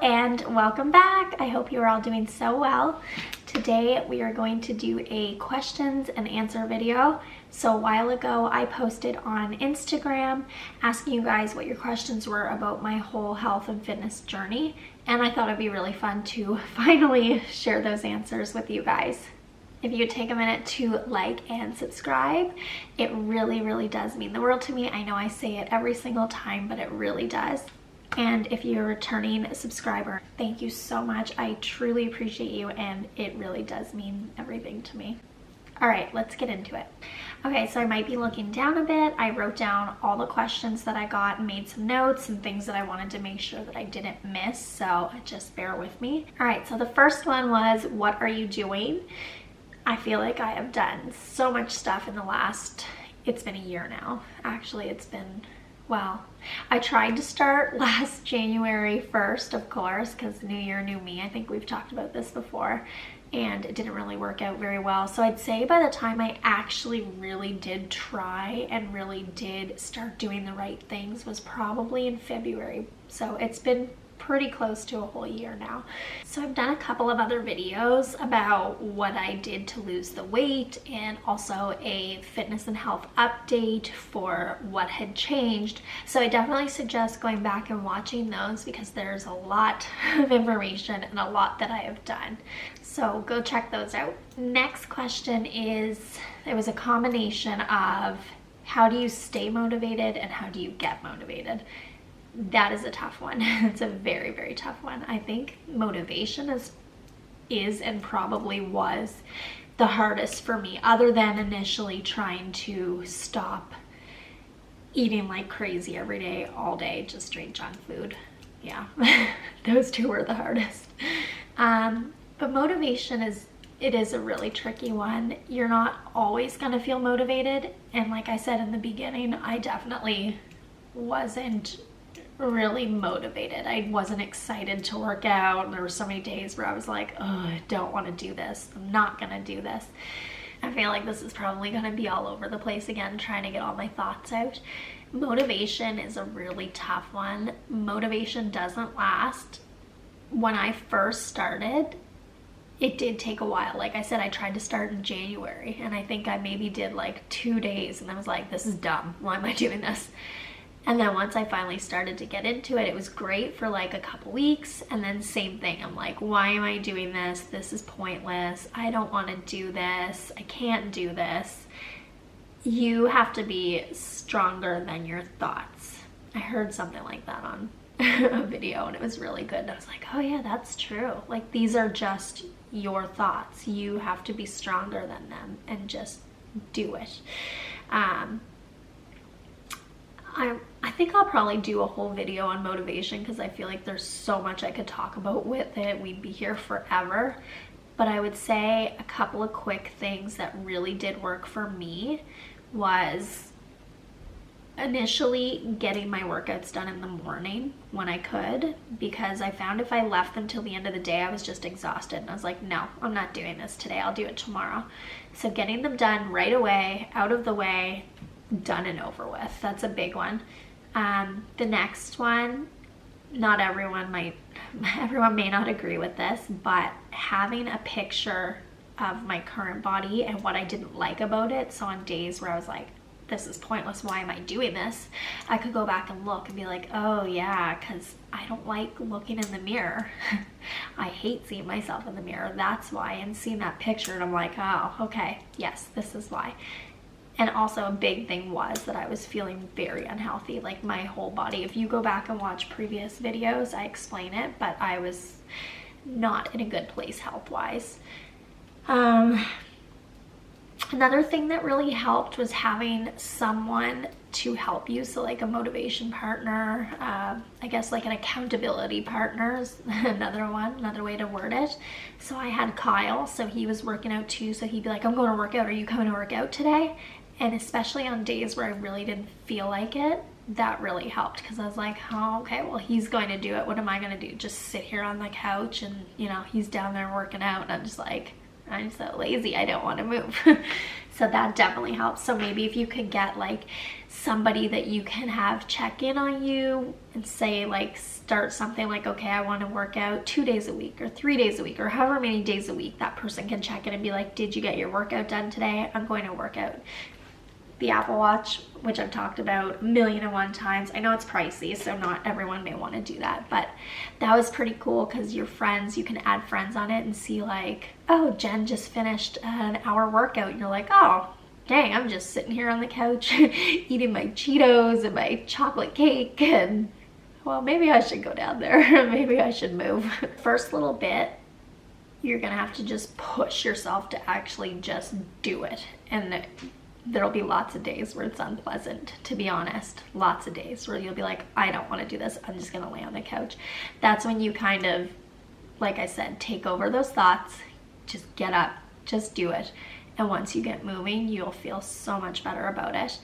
and welcome back. I hope you are all doing so well. Today we are going to do a questions and answer video. So a while ago I posted on Instagram asking you guys what your questions were about my whole health and fitness journey, and I thought it'd be really fun to finally share those answers with you guys. If you would take a minute to like and subscribe, it really does mean the world to me. I know I say it every single time, but it really does. And if you're a returning subscriber, thank you so much. I truly appreciate you, and it really does mean everything to me. All right, let's get into it. Okay, so I might be looking down a bit. I wrote down all the questions that I got and made some notes and things that I wanted to make sure that I didn't miss, so just bear with me. All right, so the first one was, what are you doing? I feel like I have done so much stuff in the last, it's been a year now. Actually, it's been, well, I tried to start last January 1st, of course, because new year, new me. I think we've talked about this before, and it didn't really work out very well. So I'd say by the time I actually really did try and really did start doing the right things was probably in February. So it's been pretty close to a whole year now. So I've done a couple of other videos about what I did to lose the weight, and also a fitness and health update for what had changed. So I definitely suggest going back and watching those, because there's a lot of information and a lot that I have done. So go check those out. Next question is, it was a combination of how do you stay motivated and how do you get motivated? That is a tough one. It's a very tough one. I think motivation is and probably was the hardest for me, other than initially trying to stop eating like crazy every day, all day, just straight junk food. Yeah, those two were the hardest. But motivation is a really tricky one. You're not always gonna feel motivated, and like I said in the beginning, I definitely wasn't really motivated. I wasn't excited to work out. There were so many days where I was like, oh, I don't want to do this. I'm not gonna do this. I feel like this is probably gonna be all over the place again, trying to get all my thoughts out. Motivation is a really tough one. Motivation doesn't last. When I first started, it did take a while. Like I said, I tried to start in January, and I think I maybe did like 2 days, and I was like, this is dumb. Why am I doing this? And then once I finally started to get into it, it was great for like a couple weeks, and then same thing. I'm like, why am I doing this? This is pointless. I don't want to do this. I can't do this. You have to be stronger than your thoughts. I heard something like that on a video, and it was really good. And I was like, oh yeah, that's true. Like, these are just your thoughts. You have to be stronger than them and just do it. I think I'll probably do a whole video on motivation, because I feel like there's so much I could talk about with it. We'd be here forever. But I would say a couple of quick things that really did work for me was initially getting my workouts done in the morning when I could, because I found if I left them till the end of the day, I was just exhausted, and I was like, no, I'm not doing this today. I'll do it tomorrow. So getting them done right away, out of the way, done and over with. That's a big one. The next one, not everyone may not agree with this, but having a picture of my current body and what I didn't like about it. So on days where I was like, this is pointless, why am I doing this? I could go back and look and be like, oh yeah, because I don't like looking in the mirror. I hate seeing myself in the mirror. That's why. And seeing that picture, and I'm like, oh, okay, yes, this is why. And also a big thing was that I was feeling very unhealthy, like my whole body. If you go back and watch previous videos, I explain it, but I was not in a good place health-wise. Another thing that really helped was having someone to help you. So like a motivation partner, I guess like an accountability partner is another way to word it. So I had Kyle, so he was working out too. So he'd be like, I'm going to work out. Are you coming to work out today? And especially on days where I really didn't feel like it, that really helped, because I was like, oh, okay, well, he's going to do it. What am I going to do? Just sit here on the couch and, you know, he's down there working out, and I'm just like, I'm so lazy, I don't want to move. So that definitely helps. So maybe if you could get like somebody that you can have check in on you and say like, start something like, okay, I want to work out 2 days a week or 3 days a week or however many days a week, that person can check in and be like, did you get your workout done today? I'm going to work out. The Apple Watch, which I've talked about 1,000,001 times. I know it's pricey, so not everyone may want to do that, but that was pretty cool because your friends, you can add friends on it and see like, oh, Jen just finished an hour workout. And you're like, oh, dang, I'm just sitting here on the couch eating my Cheetos and my chocolate cake, and well, maybe I should go down there. Maybe I should move. First little bit, you're gonna have to just push yourself to actually just do it. And there'll be lots of days where it's unpleasant, to be honest. Lots of days where you'll be like, I don't want to do this. I'm just going to lay on the couch. That's when you kind of, like I said, take over those thoughts. Just get up. Just do it. And once you get moving, you'll feel so much better about it.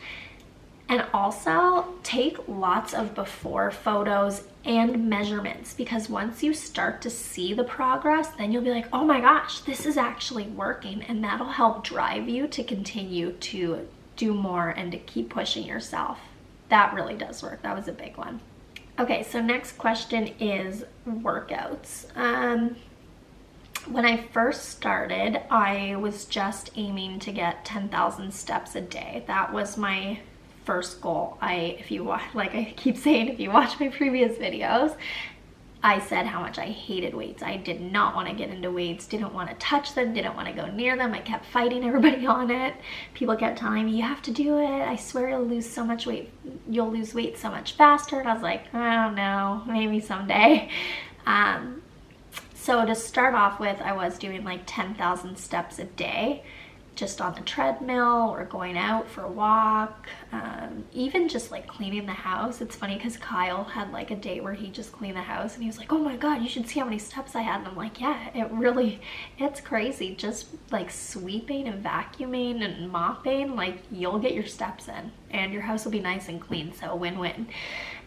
And also take lots of before photos and measurements, because once you start to see the progress, then you'll be like, oh my gosh, this is actually working. And that'll help drive you to continue to do more and to keep pushing yourself. That really does work. That was a big one. Okay, so next question is workouts. When I first started, I was just aiming to get 10,000 steps a day. That was my first goal. If you watch, like I keep saying, if you watch my previous videos, I said how much I hated weights. I did not want to get into weights, didn't want to touch them, didn't want to go near them. I kept fighting everybody on it. People kept telling me, you have to do it. I swear you'll lose so much weight. You'll lose weight so much faster. And I was like, I don't know, maybe someday. So to start off with, I was doing like 10,000 steps a day, just on the treadmill or going out for a walk, even just like cleaning the house. It's funny because Kyle had like a day where he just cleaned the house and he was like, oh my God, you should see how many steps I had. And I'm like, yeah, it's crazy. Just like sweeping and vacuuming and mopping, like you'll get your steps in and your house will be nice and clean. So win-win.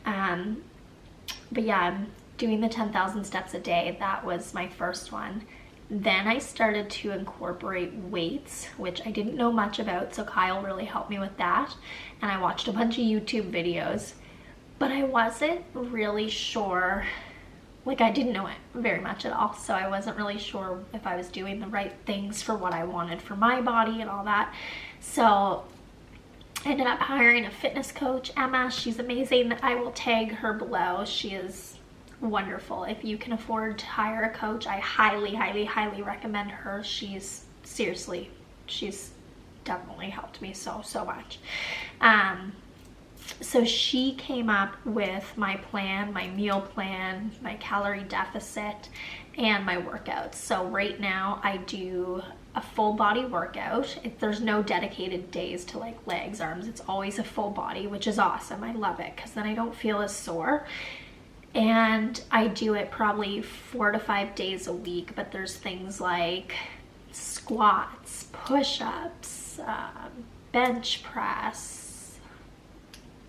But yeah, I'm doing the 10,000 steps a day. That was my first one. Then I started to incorporate weights, which I didn't know much about, so Kyle really helped me with that. And I watched a bunch of YouTube videos, but I wasn't really sure, like I didn't know it very much at all, so I wasn't really sure if I was doing the right things for what I wanted for my body and all that. So I ended up hiring a fitness coach, Emma. She's amazing. I will tag her below. She is wonderful. If you can afford to hire a coach, I highly, highly, highly recommend her. She's definitely helped me so much. So she came up with my plan, my meal plan, my calorie deficit, and my workouts. So right now I do a full body workout. There's no dedicated days to like legs, arms. It's always a full body, which is awesome. I love it because then I don't feel as sore. And I do it probably 4 to 5 days a week, but there's things like squats, push-ups, bench press,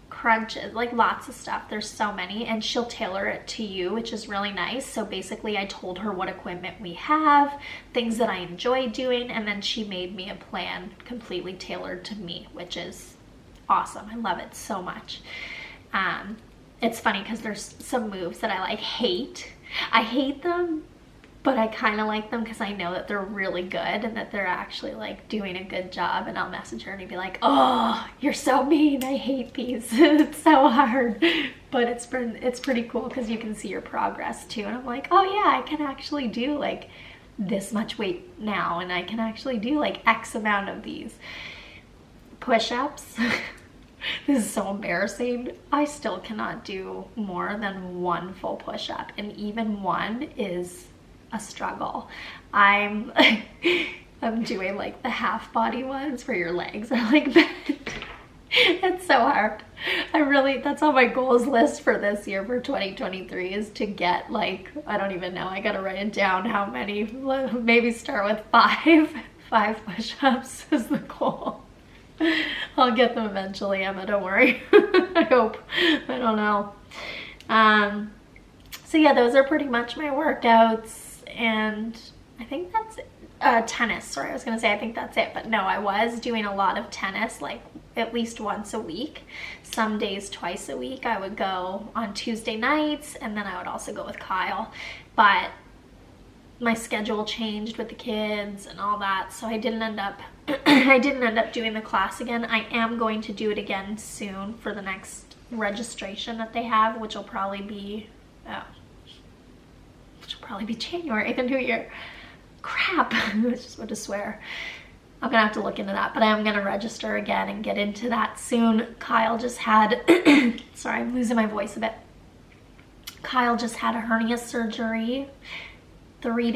crunches, like lots of stuff. There's so many, and she'll tailor it to you, which is really nice. So basically I told her what equipment we have, things that I enjoy doing, and then she made me a plan completely tailored to me, which is awesome. I love it so much. It's funny because there's some moves that I like hate. I hate them, but I kind of like them because I know that they're really good and that they're actually like doing a good job. And I'll message her and be like, oh, you're so mean. I hate these. It's so hard. But it's pretty cool because you can see your progress too. And I'm like, oh yeah, I can actually do like this much weight now. And I can actually do like X amount of these push-ups. This is so embarrassing. I still cannot do more than one full push-up, and even one is a struggle. I'm doing like the half body ones where your legs are like bent. It's so hard. That's on my goals list for this year, for 2023, is to get like, I don't even know, I gotta write it down how many, maybe start with 5 push-ups is the goal. I'll get them eventually, Emma, don't worry. I hope. I don't know. So yeah, those are pretty much my workouts, and I think that's it. Tennis, sorry, I was gonna say I think that's it, but no, I was doing a lot of tennis, like at least once a week, some days twice a week. I would go on Tuesday nights, and then I would also go with Kyle, but my schedule changed with the kids and all that, so I didn't end up I didn't end up doing the class again. I am going to do it again soon for the next registration that they have, which will probably be January, the new year. Crap, I was just about to swear. I'm gonna have to look into that, but I am gonna register again and get into that soon. Kyle just had sorry, I'm losing my voice a bit. Kyle just had a hernia surgery 4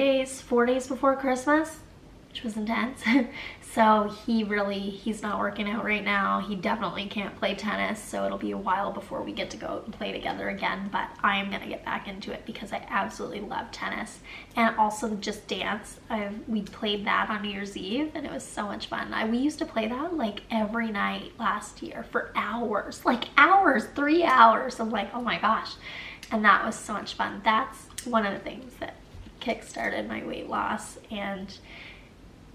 days before Christmas, which was intense. So he's not working out right now. He definitely can't play tennis, so it'll be a while before we get to go and play together again, but I am gonna get back into it because I absolutely love tennis. And also Just Dance. We played that on New Year's Eve, and it was so much fun. We used to play that like every night last year for hours, like hours, 3 hours. I'm like, oh my gosh. And that was so much fun. That's one of the things that kickstarted my weight loss, and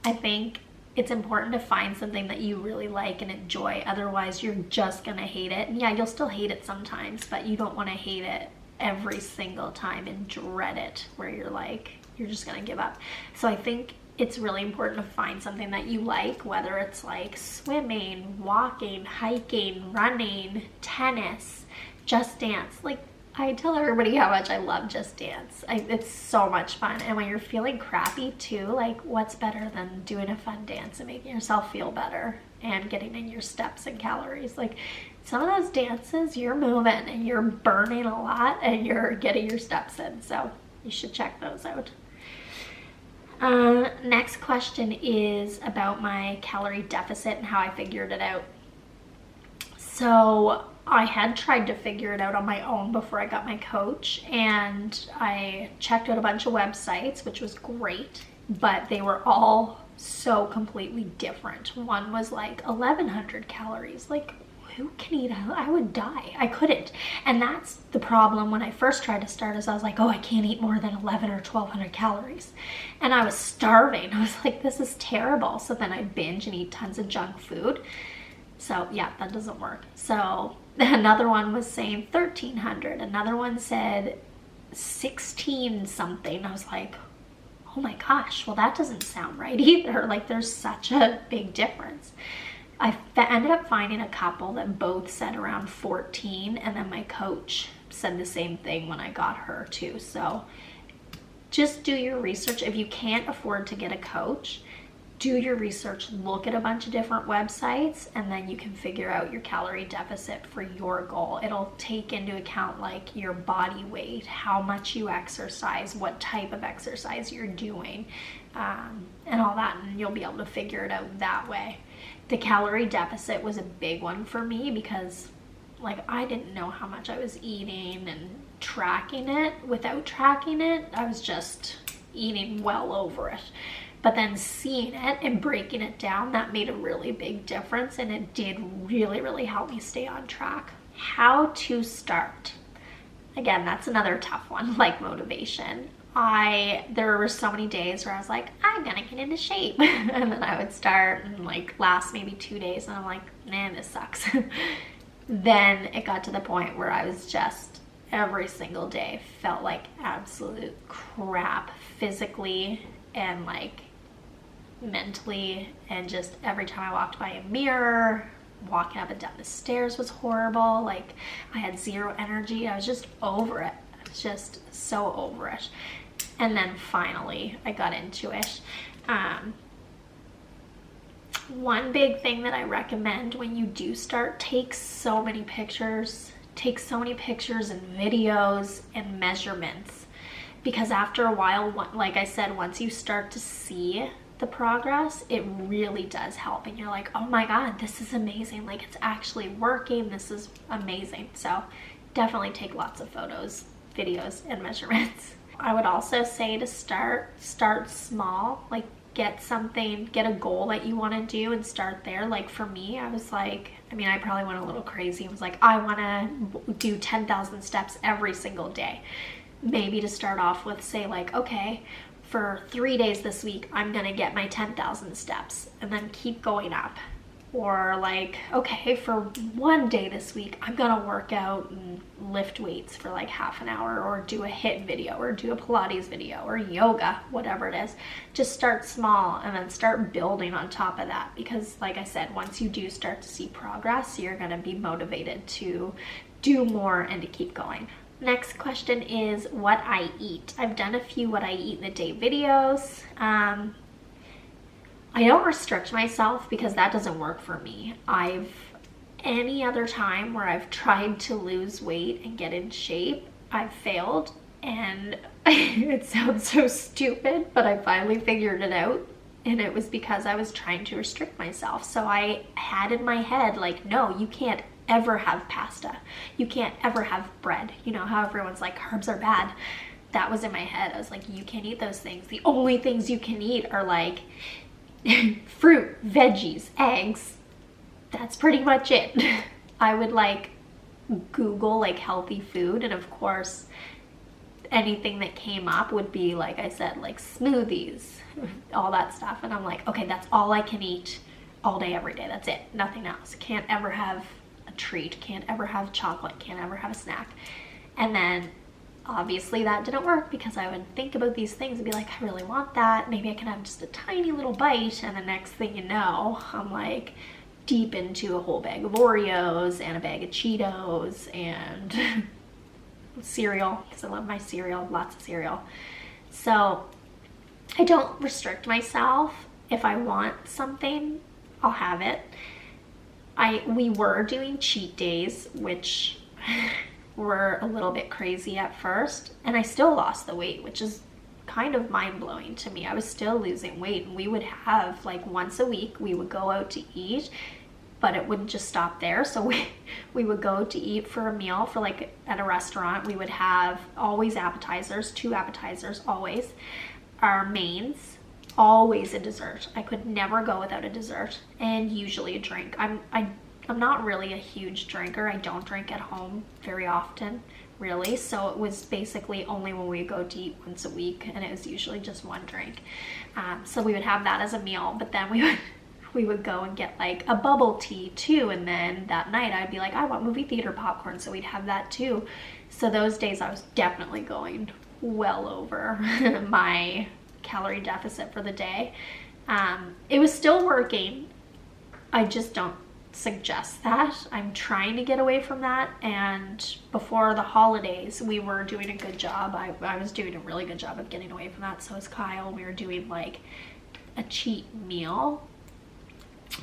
I think it's important to find something that you really like and enjoy. Otherwise, you're just gonna hate it. And yeah, you'll still hate it sometimes, but you don't want to hate it every single time and dread it where you're like, you're just gonna give up. So I think it's really important to find something that you like, whether it's like swimming, walking, hiking, running, tennis, Just Dance. Like, I tell everybody how much I love Just Dance. It's so much fun. And when you're feeling crappy too, like what's better than doing a fun dance and making yourself feel better and getting in your steps and calories? Like some of those dances, you're moving and you're burning a lot and you're getting your steps in. So you should check those out. Next question is about my calorie deficit and how I figured it out. So I had tried to figure it out on my own before I got my coach, and I checked out a bunch of websites, which was great, but they were all so completely different. One was like 1,100 calories. Like, who can eat? I would die. I couldn't. And that's the problem when I first tried to start, is I was like, oh, I can't eat more than 11 or 1,200 calories. And I was starving. I was like, this is terrible. So then I'd binge and eat tons of junk food. So yeah, that doesn't work. So another one was saying 1,300. Another one said 16 something. I was like, oh my gosh, well that doesn't sound right either. Like there's such a big difference. I ended up finding a couple that both said around 14, and then my coach said the same thing when I got her too. So just do your research. If you can't afford to get a coach, do your research, look at a bunch of different websites, and then you can figure out your calorie deficit for your goal. It'll take into account like your body weight, how much you exercise, what type of exercise you're doing, and all that, and you'll be able to figure it out that way. The calorie deficit was a big one for me because like I didn't know how much I was eating, and tracking it without tracking it, I was just eating well over it. But then seeing it and breaking it down, that made a really big difference, and it did really, really help me stay on track. How to start. Again, that's another tough one, like motivation. There were so many days where I was like, I'm gonna get into shape. And then I would start and like last maybe 2 days, and I'm like, man, this sucks. Then it got to the point where I was just every single day felt like absolute crap physically and like mentally, and just every time I walked by a mirror, walking up and down the stairs was horrible. Like I had zero energy. I was just over it. I was just so over it. And then finally I got into it. One big thing that I recommend when you do start, take so many pictures and videos and measurements, because after a while, like I said, once you start to see the progress, it really does help, and you're like, oh my god, this is amazing, like it's actually working, this is amazing. So definitely take lots of photos, videos, and measurements. I would also say to start small, like get a goal that you want to do and start there. Like for me, I was like, I probably went a little crazy. I was like, I want to do 10,000 steps every single day. Maybe to start off with, say like, okay, for 3 days this week, I'm gonna get my 10,000 steps and then keep going up. Or like, okay, for 1 day this week, I'm gonna work out and lift weights for like half an hour, or do a HIIT video, or do a Pilates video, or yoga, whatever it is. Just start small and then start building on top of that, because like I said, once you do start to see progress, you're gonna be motivated to do more and to keep going. Next question is what I eat. I've done a few what I eat in a day videos. I don't restrict myself because that doesn't work for me. Any other time where I've tried to lose weight and get in shape, I've failed, and it sounds so stupid, but I finally figured it out, and it was because I was trying to restrict myself. So I had in my head, like, no, you can't ever have pasta. You can't ever have bread. You know how everyone's like, carbs are bad. That was in my head. I was like, you can't eat those things. The only things you can eat are like fruit, veggies, eggs. That's pretty much it. I would like Google like healthy food, and of course anything that came up would be, like I said, like smoothies, all that stuff, and I'm like, okay, that's all I can eat all day every day. That's it, nothing else. Can't ever have a treat, can't ever have chocolate, can't ever have a snack. And then obviously that didn't work, because I would think about these things and be like, I really want that, maybe I can have just a tiny little bite, and the next thing you know, I'm like deep into a whole bag of Oreos and a bag of Cheetos and cereal, because I love my cereal, lots of cereal. So I don't restrict myself. If I want something, I'll have it. We were doing cheat days, which were a little bit crazy at first, and I still lost the weight, which is kind of mind-blowing to me. I was still losing weight, and we would have like once a week we would go out to eat, but it wouldn't just stop there. So we would go to eat for a meal, for like at a restaurant. We would have always appetizers, 2 appetizers always, our mains, always a dessert. I could never go without a dessert, and usually a drink. I'm not really a huge drinker. I don't drink at home very often, really. So it was basically only when we go to eat once a week, and it was usually just 1 drink. So we would have that as a meal, but then we would go and get like a bubble tea too, and then that night I'd be like, I want movie theater popcorn, so we'd have that too. So those days I was definitely going well over my calorie deficit for the day. It was still working. I just don't suggest that. I'm trying to get away from that, and before the holidays we were doing a good job. I was doing a really good job of getting away from that. So was Kyle. We were doing like a cheat meal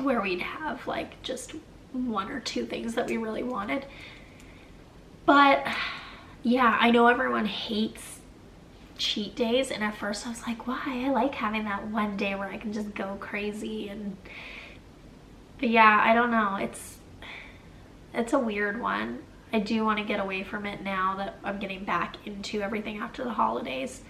where we'd have like just 1 or 2 things that we really wanted. But yeah, I know everyone hates cheat days, and at first I was like, why? I like having that 1 day where I can just go crazy. But yeah, I don't know, it's a weird one. I do want to get away from it now that I'm getting back into everything after the holidays.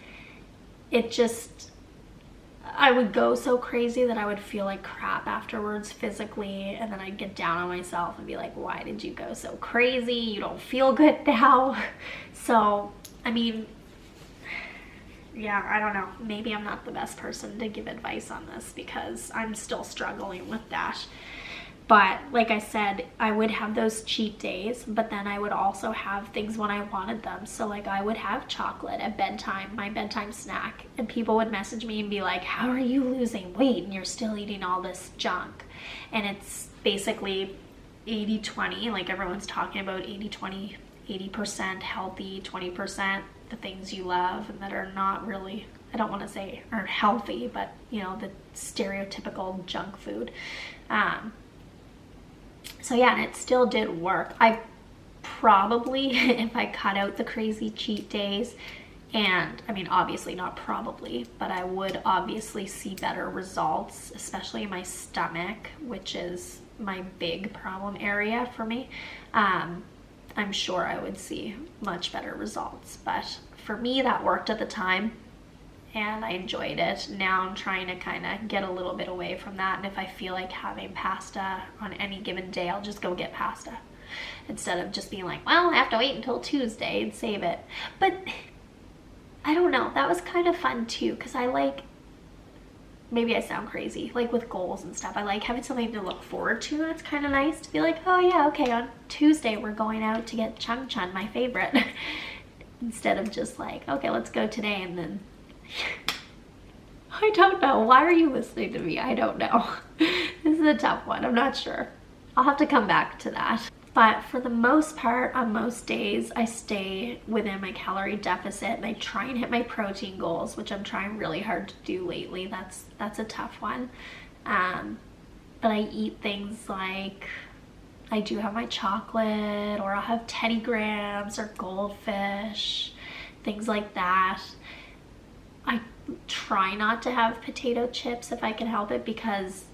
I would go so crazy that I would feel like crap afterwards physically, and then I'd get down on myself and be like, why did you go so crazy? You don't feel good now. So I mean, yeah, I don't know, maybe I'm not the best person to give advice on this, because I'm still struggling with that. But like I said, I would have those cheat days, but then I would also have things when I wanted them. So like I would have chocolate at bedtime, my bedtime snack, and people would message me and be like, how are you losing weight and you're still eating all this junk? And it's basically 80-20, like everyone's talking about 80-20, 80% healthy, 20% the things you love and that are not really, I don't want to say are healthy, but you know, the stereotypical junk food. So yeah, and it still did work. I probably, if I cut out the crazy cheat days, and I mean, obviously not probably, but I would obviously see better results, especially in my stomach, which is my big problem area for me. I'm sure I would see much better results, but for me that worked at the time and I enjoyed it. Now I'm trying to kind of get a little bit away from that, and if I feel like having pasta on any given day, I'll just go get pasta instead of just being like, well, I have to wait until Tuesday and save it. But I don't know, that was kind of fun too, because I like, maybe I sound crazy, like with goals and stuff, I like having something to look forward to. It's kind of nice to be like, oh yeah, okay, on Tuesday we're going out to get chun chun, my favorite, instead of just like, okay, let's go today, and then I don't know, why are you listening to me? I don't know. This is a tough one, I'm not sure. I'll have to come back to that. But for the most part, on most days, I stay within my calorie deficit, and I try and hit my protein goals, which I'm trying really hard to do lately. That's a tough one. But I eat things like, I do have my chocolate, or I'll have Teddy Grahams or goldfish, things like that. I try not to have potato chips if I can help it, because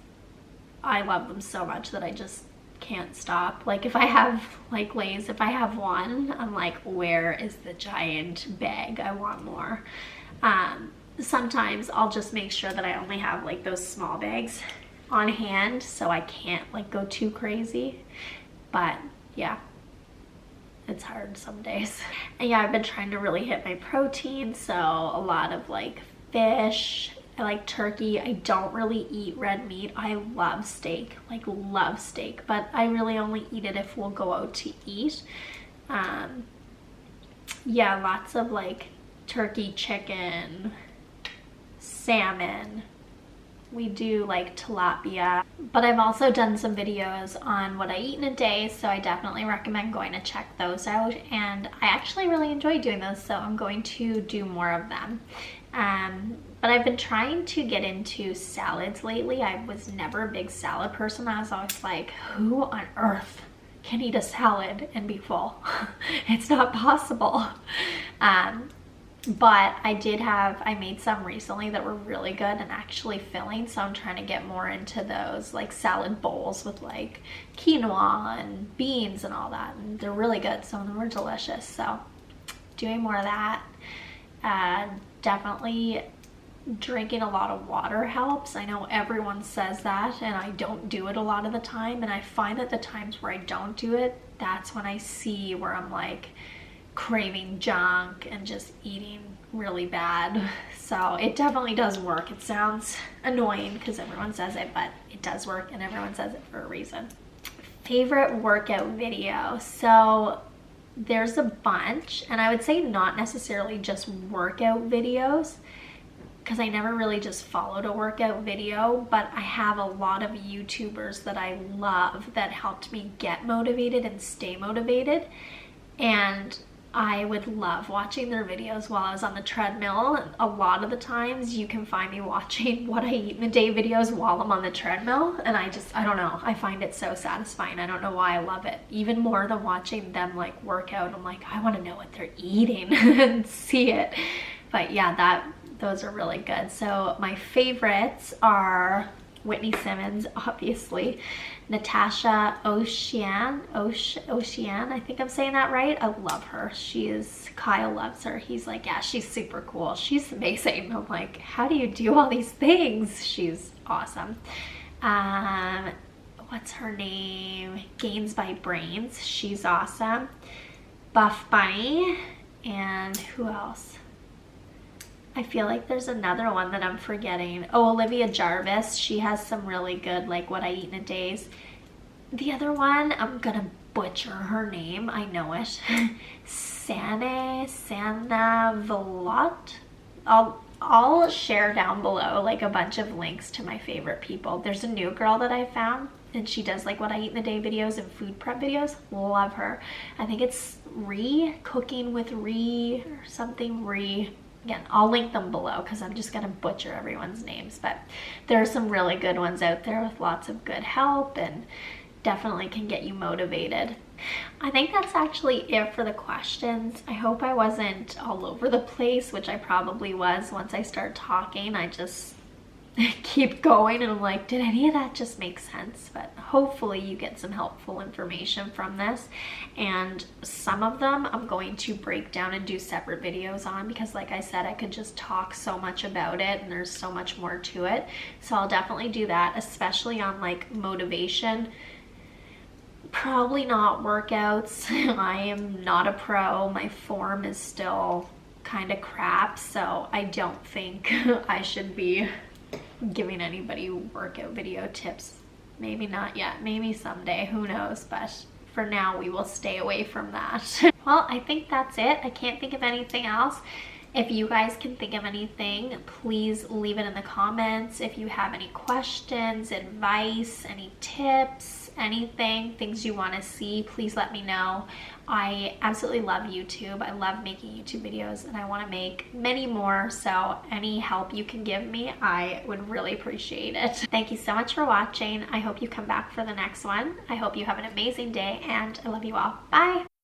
I love them so much that I just can't stop. Like if I have like Lay's, if I have one, I'm like, where is the giant bag? I want more. Sometimes I'll just make sure that I only have like those small bags on hand, so I can't like go too crazy. But yeah, it's hard some days. And yeah, I've been trying to really hit my protein, so a lot of like fish. I like turkey. I don't really eat red meat. I love steak, like love steak, but I really only eat it if we'll go out to eat. Yeah, lots of like turkey, chicken, salmon. We do like tilapia, but I've also done some videos on what I eat in a day, so I definitely recommend going to check those out, and I actually really enjoy doing those, so I'm going to do more of them. But I've been trying to get into salads lately. I was never a big salad person. I was always like, who on earth can eat a salad and be full? It's not possible. But I made some recently that were really good and actually filling, so I'm trying to get more into those like salad bowls with like quinoa and beans and all that, and they're really good. Some of them are delicious, so doing more of that. Definitely drinking a lot of water helps. I know everyone says that, and I don't do it a lot of the time, and I find that the times where I don't do it, that's when I see where I'm like craving junk and just eating really bad. So it definitely does work. It sounds annoying because everyone says it, but it does work, and everyone says it for a reason. Favorite workout video. So there's a bunch, and I would say not necessarily just workout videos, because I never really just followed a workout video, but I have a lot of YouTubers that I love that helped me get motivated and stay motivated, and I would love watching their videos while I was on the treadmill. A lot of the times you can find me watching what I eat in a day videos while I'm on the treadmill, and I don't know, I find it so satisfying. I don't know why I love it. Even more than watching them like work out, I'm like, I want to know what they're eating and see it. But yeah, those are really good. So my favorites are Whitney Simmons, obviously, Natasha Ocean, I think I'm saying that right. I love her. Kyle loves her. He's like, yeah, she's super cool. She's amazing. I'm like, how do you do all these things? She's awesome. What's her name? Gains by Brains. She's awesome. Buff Bunny. And who else? I feel like there's another one that I'm forgetting. Oh, Olivia Jarvis. She has some really good, like, what I eat in a days. The other one, I'm gonna butcher her name. I know it. Sana Vlot. I'll share down below, like, a bunch of links to my favorite people. There's a new girl that I found, and she does, like, what I eat in a day videos and food prep videos. Love her. I think it's Cooking with or something Again, I'll link them below because I'm just going to butcher everyone's names, but there are some really good ones out there with lots of good help and definitely can get you motivated. I think that's actually it for the questions. I hope I wasn't all over the place, which I probably was. Once I start talking, I just keep going and I'm like, did any of that just make sense? But hopefully you get some helpful information from this, and some of them I'm going to break down and do separate videos on, because like I said, I could just talk so much about it and there's so much more to it. So I'll definitely do that, especially on like motivation. Probably not workouts. I am not a pro. My form is still kind of crap, so I don't think I should be giving anybody workout video tips. Maybe not yet, maybe someday, who knows, but for now we will stay away from that. Well, I think that's it. I can't think of anything else. If you guys can think of anything, please leave it in the comments. If you have any questions, advice, any tips, anything, things you want to see, please let me know. I absolutely love YouTube. I love making YouTube videos and I want to make many more, so any help you can give me, I would really appreciate it. Thank you so much for watching. I hope you come back for the next one. I hope you have an amazing day and I love you all. Bye!